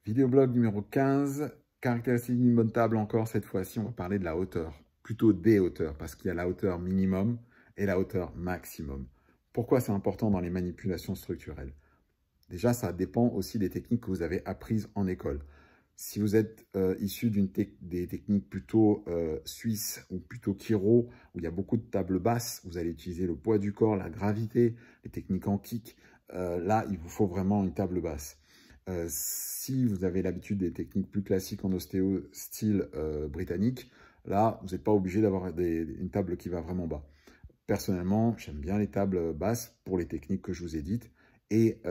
Vidéoblog numéro 15, caractéristiques d'une bonne table encore, cette fois-ci on va parler de la hauteur, plutôt des hauteurs, parce qu'il y a la hauteur minimum et la hauteur maximum. Pourquoi c'est important dans les manipulations structurelles? Déjà, ça dépend aussi des techniques que vous avez apprises en école. Si vous êtes issu des techniques plutôt suisses ou plutôt chiro, où il y a beaucoup de tables basses, vous allez utiliser le poids du corps, la gravité, les techniques en kick. Là, il vous faut vraiment une table basse. Si vous avez l'habitude des techniques plus classiques en ostéo, style britannique, là, vous n'êtes pas obligé d'avoir une table qui va vraiment bas. Personnellement, j'aime bien les tables basses pour les techniques que je vous ai dites. Et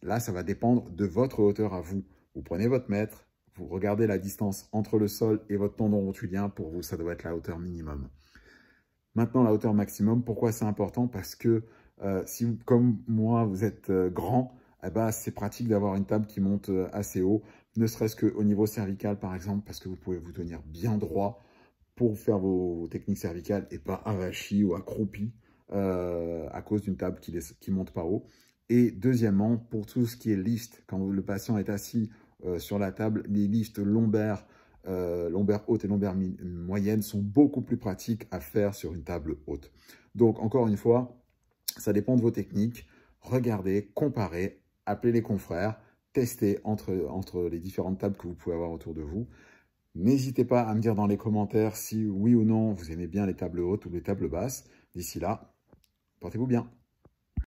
là, ça va dépendre de votre hauteur à vous. Vous prenez votre mètre, vous regardez la distance entre le sol et votre tendon rotulien. Pour vous, ça doit être la hauteur minimum. Maintenant, la hauteur maximum, pourquoi c'est important? Parce que si vous, comme moi, vous êtes grand, eh ben, c'est pratique d'avoir une table qui monte assez haut, ne serait-ce qu'au niveau cervical, par exemple, parce que vous pouvez vous tenir bien droit pour faire vos techniques cervicales et pas avachi ou accroupi à cause d'une table qui ne monte pas haut. Et deuxièmement, pour tout ce qui est lift, quand le patient est assis sur la table, les lifts lombaires, lombaire haute et lombaire moyenne sont beaucoup plus pratiques à faire sur une table haute. Donc, encore une fois, ça dépend de vos techniques. Regardez, comparez, appelez les confrères, testez entre les différentes tables que vous pouvez avoir autour de vous. N'hésitez pas à me dire dans les commentaires si oui ou non vous aimez bien les tables hautes ou les tables basses. D'ici là, portez-vous bien.